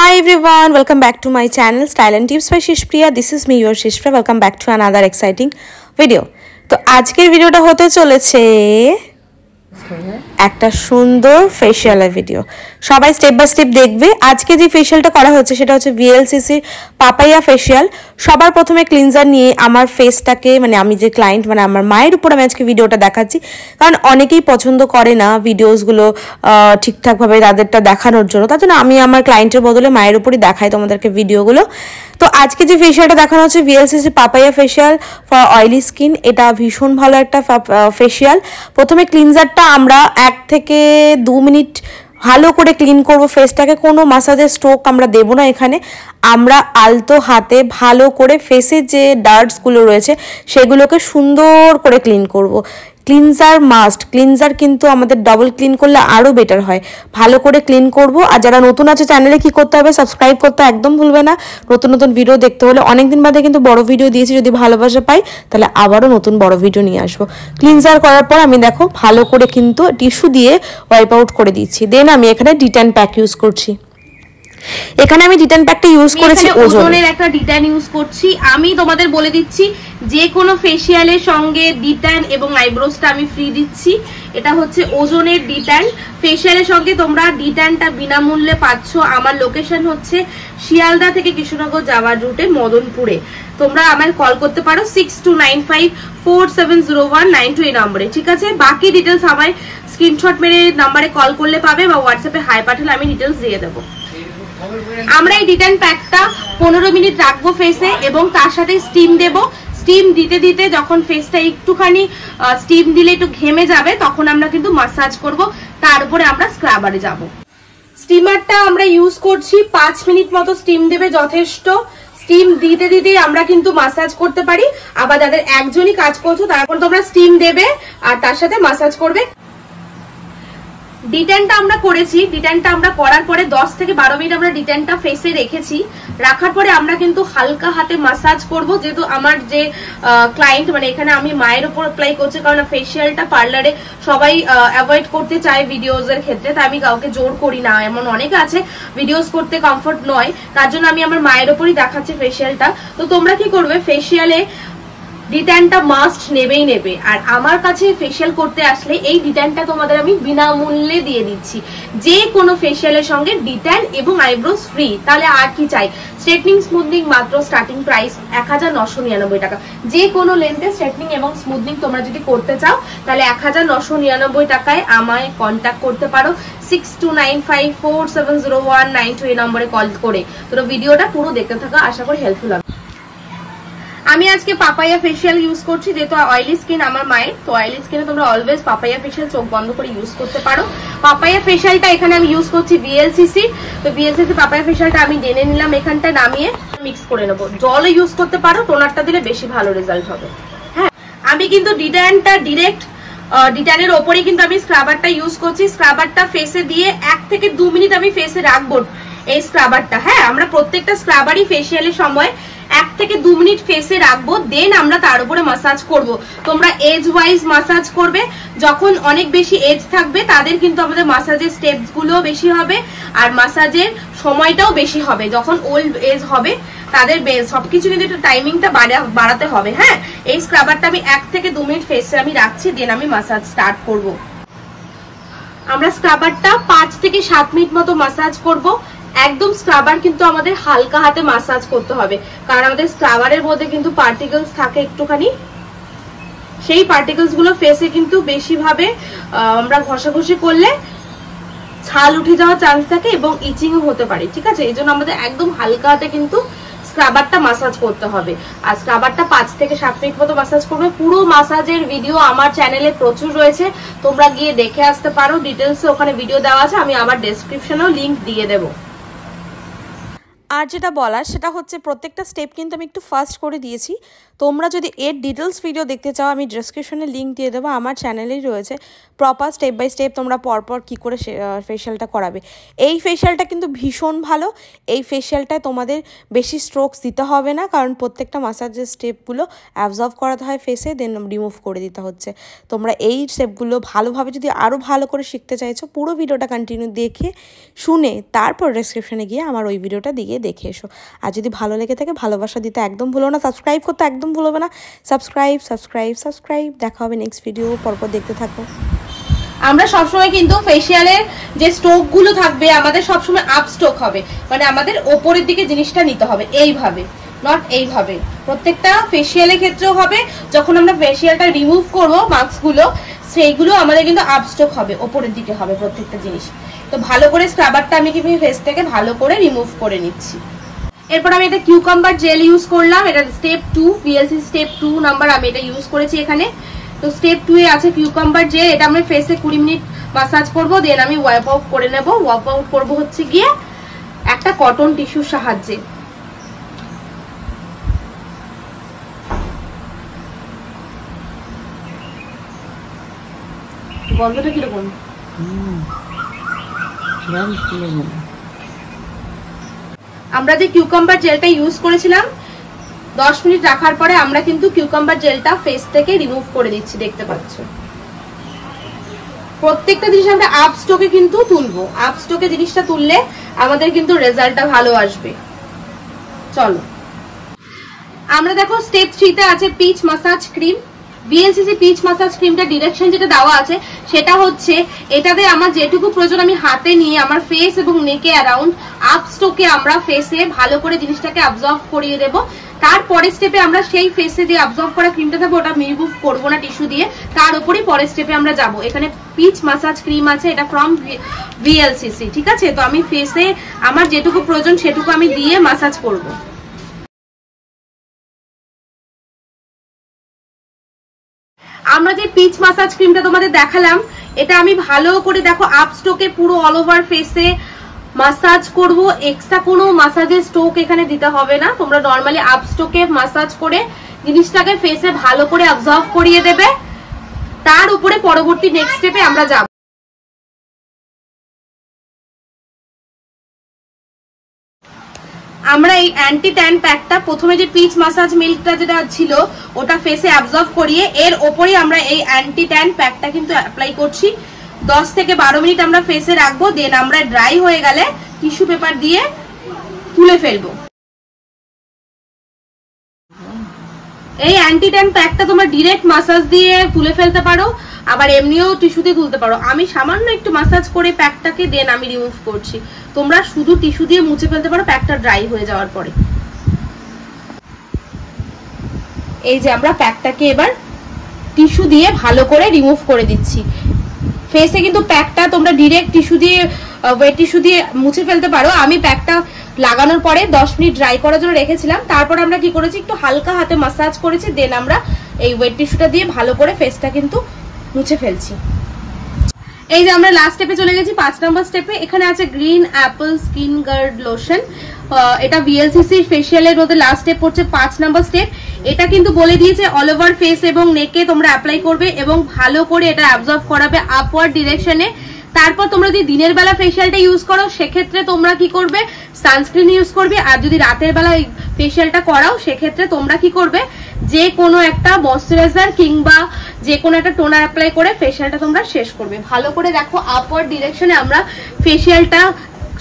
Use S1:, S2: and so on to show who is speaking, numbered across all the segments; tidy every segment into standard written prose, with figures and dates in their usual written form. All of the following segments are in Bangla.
S1: Hi everyone, welcome back to my channel Style and Tips by Shishpriya. This is me your Shishpriya. Welcome back to another exciting video. তো আজকের ভিডিওটা হতে চলেছে একটা সুন্দর ফেশিয়ালের ভিডিও। সবাই স্টেপ বাই স্টেপ দেখবে। আজকে যে ফেশিয়ালটা করা হচ্ছে সেটা হচ্ছে VLCC পাপায়া ফেশিয়াল। সবার প্রথমে ক্লিনজার নিয়ে আমার ফেসটাকে আমি যে ক্লায়েন্ট আমার মায়ের উপর আমি আজকে ভিডিওটা দেখাচ্ছি, কারণ অনেকেই পছন্দ করে না ভিডিওসগুলো ঠিকঠাকভাবে তাদেরটা দেখানোর জন্য, তার জন্য আমি আমার ক্লায়েন্টের বদলে মায়ের উপরই দেখাই তোমাদেরকে ভিডিওগুলো। তো আজকে যে ফেশিয়ালটা দেখানো হচ্ছে VLCC papaya facial for oily skin. এটা ভীষণ ভালো একটা ফেশিয়াল। প্রথমে ক্লিনজারটা আমরা 1 থেকে 2 মিনিট ভালো করে ক্লিন করব ফেসটাকে। কোনো মাসাজের স্ট্রোক আমরা দেব না এখানে। আমরা আলতো হাতে ভালো করে ফেসের যে ডার্টসগুলো রয়েছে সেগুলোকে সুন্দর করে ক্লিন করব। ক্লিনজার মাস্ট, ক্লিনজার কিন্তু আমাদের ডবল ক্লিন করলে আরও বেটার হয়। ভালো করে ক্লিন করব। আর যারা নতুন আছে চ্যানেলে কি করতে হবে, সাবস্ক্রাইব করতে একদম ভুলবে না। নতুন নতুন ভিডিও দেখতে হলে অনেকদিন বাদে কিন্তু বড় ভিডিও দিয়েছি, যদি ভালোবাসা পাই তাহলে আবারও নতুন বড় ভিডিও নিয়ে আসবো। ক্লিনজার করার পর আমি দেখো ভালো করে কিন্তু টিস্যু দিয়ে ওয়াইপ আউট করে দিচ্ছি। দেন আমি এখানে ডিট্যান প্যাক ইউজ করছি। এখানে আমি ডিট্যান প্যাকটা ইউজ করেছি ওজনের
S2: একটা ডিট্যান ইউজ করছি। আমি তোমাদের বলে দিচ্ছি যে কোনো ফেশিয়ালের সঙ্গে ডিট্যান এবং আইব্রোসটা আমি ফ্রি দিচ্ছি। এটা হচ্ছে ওজনের ডিট্যান। ফেশিয়ালের সঙ্গে তোমরা ডিট্যানটা বিনামূল্যে পাচ্ছ। আমার লোকেশন হচ্ছে শিয়ালদা থেকে কৃষ্ণনগর যাওয়ার রুটে মদনপুরে। তোমরা আমায় কল করতে পারো 6295470192 এই নম্বরে, ঠিক আছে? বাকি ডিটেলস আমায় স্ক্রিনশট মেরে নাম্বারে কল করলে পাবে, বা হোয়াটসঅ্যাপে হাই পাঠালে আমি ডিটেলস দিয়ে দেবো। আমরা এই ডিট্যান প্যাকটা 15 মিনিট রাখবো ফেসে, এবং তার সাথে স্টিম দেব। স্টিম দিতে দিতে যখন ফেসটা একটুখানি স্টিম দিলে একটু ঘেমে যাবে, তখন আমরা কিন্তু মাসাজ করব। তারপরে আমরা স্ক্রাবারে যাব। স্টিমারটা আমরা ইউজ করছি 5 মিনিট মতো স্টিম দেবে যথেষ্ট। স্টিম দিতে দিতেই আমরা কিন্তু মাসাজ করতে পারি। আবার যাদের একজনই কাজ করছো তারপর তোমরা স্টিম দেবে আর তার সাথে মাসাজ করবে। ডিট্যানটা আমরা করেছি। ডিট্যানটা আমরা করার পরে 10 থেকে 12 মিনিট আমরা ডিট্যানটা ফেসে রেখেছি। রাখার পরে আমরা কিন্তু হালকা হাতে মাসাজ করব। যেহেতু আমার যে ক্লায়েন্ট এখানে আমি মায়ের উপর অ্যাপ্লাই করছি, কারণ ফেশিয়ালটা পার্লারে সবাই অ্যাভয়েড করতে চায় ভিডিওস এর ক্ষেত্রে, তাই আমি কাউকে জোর করি না। এমন অনেকে আছে ভিডিওস করতে কমফোর্ট নয়, তার জন্য আমি আমার মায়ের উপরই দেখাচ্ছি ফেশিয়ালটা। তো তোমরা কি করবে, ফেশিয়ালে ডিট্যানটা মাস্ট নেবেই নেবে। আর আমার কাছে ফেশিয়াল করতে আসলে এই ডিট্যানটা তোমাদের আমি বিনামূল্যে দিয়ে দিচ্ছি। যে কোনো ফেশিয়ালের সঙ্গে ডিট্যান এবং আইব্রোস ফ্রি। তাহলে আর কি চাই? স্ট্রেটনিং স্মুথনিং মাত্র স্টার্টিং প্রাইস 1999 টাকা। যে কোনো লেন্থে স্ট্রেটনিং এবং স্মুথনিং তোমরা যদি করতে চাও তাহলে 1999 টাকায় আমায় কন্ট্যাক্ট করতে পারো 6295470192 এই নম্বরে কল করে। তোমরা ভিডিওটা পুরো দেখতে থাকো, আশা করি হেল্পফুল হবে। আমি আজকে পাপায়া ফেশিয়াল ইউজ করছি, যেহেতু অয়েলি স্কিন আমার মায়ের। তো অয়েলি স্কিনে তোমরা অলওয়েজ পাপায়া ফেশিয়াল চোখ বন্ধ করে ইউজ করতে পারো। পাপায়া ফেশিয়ালটা এখানে আমি ইউজ করছি VLCC। তো VLCC পাপায়া ফেশিয়ালটা আমি টেনে নিলাম, এখানটা নামিয়ে মিক্স করে নেবো। জলও ইউজ করতে পারো, টোনারটা দিলে বেশি ভালো রেজাল্ট হবে। হ্যাঁ, আমি কিন্তু ডিট্যানটা ডিরেক্ট ডিট্যানের ওপরে কিন্তু আমি স্ক্রাবারটা ইউজ করছি। স্ক্রাবারটা ফেসে দিয়ে 1 থেকে 2 মিনিট আমি ফেসে রাখবো এই স্ক্রাবারটা। হ্যাঁ, আমরা প্রত্যেকটা স্ক্রাবারই ফেশিয়ালের সময় 1 থেকে 2 মিনিট ফেসে রাখবো, দেন আমরা তার উপরে মাসাজ করব। তোমরা এজ ওয়াইজ মাসাজ করবে। যখন অনেক বেশি এজ থাকবে তাদের কিন্তু আমাদের মাসাজের স্টেপস গুলো বেশি হবে, আর মাসাজের সময়টাও বেশি হবে। যখন ওল্ড এজ হবে তাদের সবকিছু কিন্তু একটু টাইমিংটা বাড়াতে হবে। হ্যাঁ, এই স্ক্রাবারটা আমি 1 থেকে 2 মিনিট ফেসে আমি রাখছি, দেন আমি মাসাজ স্টার্ট করব। আমরা স্ক্রাবারটা 5 থেকে 7 মিনিট মতো মাসাজ করব। একদম স্ক্রাবার কিন্তু আমাদের হালকা হাতে মাসাজ করতে হবে, কারণ আমাদের স্ক্রাবারের মধ্যে কিন্তু পার্টিকেলস থাকে একটুখানি। সেই পার্টিকেলস গুলো ফেসে কিন্তু বেশি ভাবে আমরা ঘষাঘষি করলে ছাল উঠে যাওয়ার চান্স থাকে এবং ইচিংও হতে পারে, ঠিক আছে? এই জন্য আমাদের একদম হালকা হাতে কিন্তু স্ক্রাবারটা মাসাজ করতে হবে। আর স্ক্রাবারটা 5 থেকে 7 মিনিট মতো মাসাজ করবে। পুরো মাসাজের ভিডিও আমার চ্যানেলে প্রচুর রয়েছে, তোমরা গিয়ে দেখে আসতে পারো। ডিটেলসে ওখানে ভিডিও দেওয়া আছে, আমি আবার ডেসক্রিপশনেও লিংক দিয়ে দেবো।
S1: আর যেটা বলার সেটা হচ্ছে প্রত্যেকটা স্টেপ কিন্তু আমি একটু ফাস্ট করে দিয়েছি। তোমরা যদি এর ডিটেলস ভিডিও দেখতে চাও আমি ডেসক্রিপশনে লিঙ্ক দিয়ে দেবো, আমার চ্যানেলেই রয়েছে প্রপার স্টেপ বাই স্টেপ তোমরা পরপর কী করে ফেশিয়ালটা করাবে। এই ফেশিয়ালটা কিন্তু ভীষণ ভালো, এই ফেশিয়ালটায় তোমাদের বেশি স্ট্রোকস দিতে হবে না, কারণ প্রত্যেকটা মাসাজের স্টেপগুলো অ্যাবজর্ব করাতে হয় ফেসে, দেন রিমুভ করে দিতে হচ্ছে। তোমরা এই স্টেপগুলো ভালোভাবে যদি আরও ভালো করে শিখতে চাইছো পুরো ভিডিওটা কন্টিনিউ দেখে শুনে তারপর ডেসক্রিপশনে গিয়ে আমার ওই ভিডিওটা দিয়ে দেখে এসো। আর যদি ভালো লেগে থাকে ভালোবাসা দিতে একদম ভুলো না, সাবস্ক্রাইব করতে একদম ভুলবে না। সাবস্ক্রাইব। দেখা হবে নেক্সট ভিডিও, পরপর দেখতে থাকো।
S2: আমরা সবসময় কিন্তু ফেশিয়ালের যে স্ট্রোক গুলো থাকবে আমাদের সবসময় আপ স্ট্রোক হবে, মানে আমাদের ওপরের দিকে জিনিসটা নিতে হবে, এইভাবে নট এইভাবে। প্রত্যেকটা ফেশিয়ালের ক্ষেত্রেও হবে, যখন আমরা ফেশিয়ালটা রিমুভ করবো মাস্কগুলো সেইগুলো আমাদের কিন্তু আপ স্ট্রোক হবে, ওপরের দিকে হবে প্রত্যেকটা জিনিস। তো ভালো করে স্ক্রাবারটা আমি কি ফেস থেকে ভালো করে রিমুভ করে নিচ্ছি। এরপর আমি এটা কিউকাম্বার জেল ইউজ করলাম, এটা স্টেপ 2 VLC স্টেপ 2 নাম্বার আমি এটা ইউজ করেছি এখানে। তো স্টেপ 2 এ আছে কিউকাম্বার জেল, এটা আমি ফেসে 20 মিনিট মাসাজ করব, দেন আমি ওয়াইপ আউট করে নেব। ওয়াইপ আউট করবো হচ্ছে গিয়ে একটা কটন টিস্যুর সাহায্যে। গন্ধটা কিরকম? আমরা যে কিউকাম্বার জেলটা ইউজ করেছিলাম 10 মিনিট রাখার পরে আমরা কিন্তু কিউকাম্বার জেলটা ফেস থেকে রিমুভ করে দিচ্ছি, দেখতে পাচ্ছ। প্রত্যেকটা জিনিস আমরা আপ স্ট্রোকে কিন্তু তুলবো, আপ স্ট্রোকে জিনিসটা তুললে আমাদের কিন্তু রেজাল্টটা ভালো আসবে। চলো আমরা দেখো স্টেপ 3 তে আছে peach massage cream. VLCC peach massage ক্রিমটা ডিরেকশন যেটা দেওয়া আছে সেটা হচ্ছে এটাতে আমার যেটুকু প্রয়োজন আমি হাতে নিয়ে আমার ফেস এবং নেকে অ্যারাউন্ড আপ স্ট্রোকে আমরা ফেসে ভালো করে জিনিসটাকে অ্যাবজর্ব করিয়ে দেব। তারপরে স্টেপে আমরা সেই ফেসে যে অ্যাবজর্ব করা ক্রিমটা থাকবে ওটা রিমুভ করবো না টিস্যু দিয়ে, তার উপরই পরের স্টেপে আমরা যাব। এখানে পিচ মাসাজ ক্রিম আছে, এটা ফ্রম VLCC, ঠিক আছে। তো আমি ফেসে আমার যেটুকু প্রয়োজন সেটুকু আমি দিয়ে মাসাজ করব। আমরা যে পিচ মাসাজ ক্রিমটা তোমাদের দেখালাম এটা আমি ভালো করে দেখো আপ স্ট্রোকে পুরো অল ওভার ফেসে মাসাজ করব, এক্সট্রা কোনো মাসাজের স্ট্রোক এখানে দিতে হবে না। তোমরা নরমালি আপ স্ট্রোকে মাসাজ করে জিনিসটাকে ফেসে ভালো করে অবজার্ভ করিয়ে দেবে, তার উপরে পরবর্তী নেক্সট স্টেপে আমরা যাব। আমরা এই অ্যান্টি ট্যান প্যাকটা প্রথমে যে পিচ মাসাজ মিল্কটা যেটা ছিল ওটা ফেসে অ্যাবজর্ব করিয়ে এর ওপরে আমরা এই অ্যান্টি ট্যান প্যাকটা কিন্তু অ্যাপ্লাই করছি। 10 থেকে 12 মিনিট আমরা ফেসে রাখবো, দেন আমরা ড্রাই হয়ে গেলে টিস্যু পেপার দিয়ে তুলে ফেলবো। এই অ্যান্টি ট্যান প্যাকটা তোমরা ডিরেক্ট মাসাজ দিয়ে তুলে ফেলতে পারো, আবার এমনিও টিস্যু দিয়ে তুলতে পারো। আমি সামান্য একটু মাসাজ করে প্যাকটাকে দেন আমি রিমুভ করছি, তোমরা শুধু টিস্যু দিয়ে মুছে ফেলতে পারো প্যাকটা ড্রাই হয়ে যাওয়ার পরে। এই যে আমরা প্যাকটাকে এবার টিস্যু দিয়ে ভালো করে রিমুভ করে দিচ্ছি। ফেসে কিন্তু প্যাকটা তোমরা ডিরেক্ট টিস্যু দিয়ে ওয়েট টিস্যু দিয়ে মুছে ফেলতে পারো। আমি প্যাকটা লাগানোর পরে 10 মিনিট ড্রাই করার জন্য রেখেছিলাম, তারপর আমরা কি করেছি একটু হালকা হাতে মাসাজ করেছি, দেন আমরা এই ওয়েট টিস্যুটা দিয়ে ভালো করে ফেসটা কিন্তু মুছে ফেলছি। এই যে আমরা লাস্ট স্টেপে চলে গেছি, 5 নম্বর স্টেপে। এখানে আছে green apple skin guard lotion, এটা VLCC ফেশিয়ালের মধ্যে লাস্ট স্টেপ পড়ছে 5 নম্বর স্টেপ। এটা কিন্তু বলে দিয়েছে অল ওভার ফেস এবং নেকে তোমরা অ্যাপ্লাই করবে এবং ভালো করে এটা অ্যাবজর্ব করাবে আপওয়ার্ড ডিরেকশনে। তারপর তোমরা যদি দিনের বেলা ফেশিয়ালটা ইউজ করো সেক্ষেত্রে তোমরা কি করবে, সানস্ক্রিন ইউজ করবে। আর যদি রাতের বেলা ফেশিয়ালটা করাও সেক্ষেত্রে তোমরা কি করবে, যে কোনো একটা ময়শ্চারাইজার কিংবা যে কোনো একটা টোনার অ্যাপ্লাই করে ফেশিয়ালটা তোমরা শেষ করবে। ভালো করে দেখো আপওয়ার্ড ডিরেকশনে আমরা ফেশিয়ালটা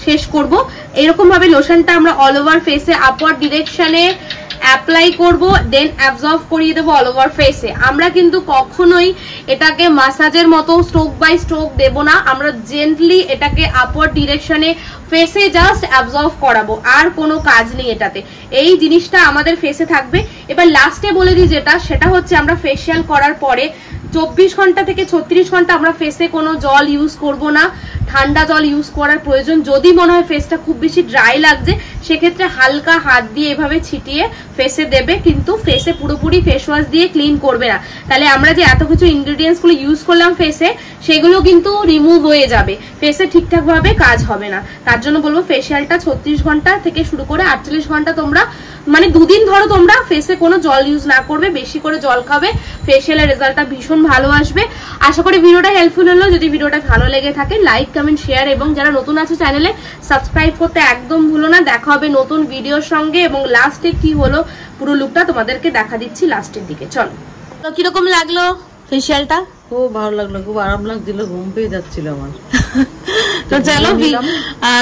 S2: শেষ করব। এরকম ভাবে লোশনটা আমরা অল ওভার ফেসে আপওয়ার্ড ডিরেকশনে অ্যাপ্লাই করব, দেন অ্যাবজর্ব করিয়ে দেবো অল ওভার ফেসে। আমরা কিন্তু কখনোই এটাকে মাসাজের মতো স্ট্রোক বাই স্ট্রোক দেব না, আমরা জেন্টলি এটাকে আপওয়ার্ড ডিরেকশনে ফেসে জাস্ট অ্যাবজর্ব করাবো, আর কোনো কাজ নেই এটাতে। এই জিনিসটা আমাদের ফেসে থাকবে। এবার লাস্টে বলে দিই যেটা, সেটা হচ্ছে আমরা ফেশিয়াল করার পরে 24 ঘন্টা থেকে 36 ঘন্টা আমরা ফেসে কোনো জল ইউজ করব না, ঠান্ডা জল ইউজ করার প্রয়োজন। যদি মনে হয় ফেসটা খুব বেশি ড্রাই লাগছে সেক্ষেত্রে হালকা হাত দিয়ে এভাবে ছিটিয়ে ফেসে দেবে, কিন্তু ফেসে পুরোপুরি ফেস ওয়াশ দিয়ে ক্লিন করবে না, তাহলে আমরা যে এত কিছু ইনগ্রেডিয়েন্টস গুলো ইউজ করলাম ফেসে সেগুলো কিন্তু রিমুভ হয়ে যাবে, ফেসে ঠিকঠাক ভাবে কাজ হবে না। তার জন্য বলবো ফেসিয়ালটা 36 ঘন্টা থেকে শুরু করে 48 ঘন্টা তোমরা মানে 2 দিন ধরো তোমরা ফেসে কোনো জল ইউজ না করবে, বেশি করে জল খাবে, ফেসিয়ালের রেজাল্টটা ভীষণ ভালো আসবে। আশা করি ভিডিওটা হেল্পফুল হলো। যদি ভিডিওটা ভালো লেগে থাকে লাইক কমেন্ট শেয়ার এবং যারা নতুন আছে চ্যানেলে সাবস্ক্রাইব করতে একদম ভুলো না। দেখা হবে নতুন ভিডিওর সঙ্গে এবং লাস্টে কি হলো পুরো লুকটা তোমাদেরকে দেখা দিচ্ছি লাস্টের দিকে। চলো, তো কিরকম লাগলো ফেসিয়ালটা?
S3: খুব ভালো লাগলো, খুব আরাম লাগছিল, ঘুম পেয়ে যাচ্ছিল আমার।
S2: তো চলো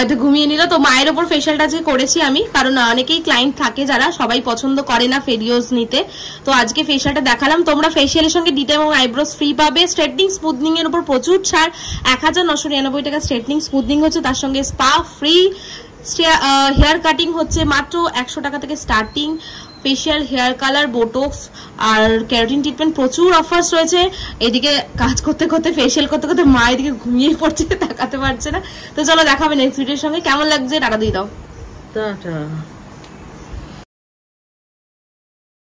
S2: একটু ঘুমিয়ে নিল। তো মায়ের ওপর ফেসিয়ালটা যে করেছি আমি, কারণ অনেকেই ক্লায়েন্ট থাকে যারা সবাই পছন্দ করে না ফেডিওস নিতে, তো আজকে ফেসিয়ালটা দেখালাম। তোমরা ফেসিয়ালের সঙ্গে ডিটেল এবং আইব্রোস ফ্রি পাবে। স্ট্রেটনিং স্মুথনিং এর উপর প্রচুর ছাড়, 1999 টাকা স্ট্রেটনিং স্মুথনিং হচ্ছে, তার সঙ্গে স্পা ফ্রি, হেয়ার কাটিং হচ্ছে মাত্র 100 টাকা থেকে starting, facial, hair colour, botox আর ক্যারাটিন ট্রিটমেন্ট প্রচুর অফার্স রয়েছে। এদিকে কাজ করতে করতে ফেসিয়াল করতে করতে মা এদিকে ঘুমিয়ে পড়ছে, তাকাতে পারছে না। তো চলো দেখাবে নেক্সট ভিডিওর সঙ্গে। কেমন লাগছে টাটা দিয়ে দাও।
S3: টাটা।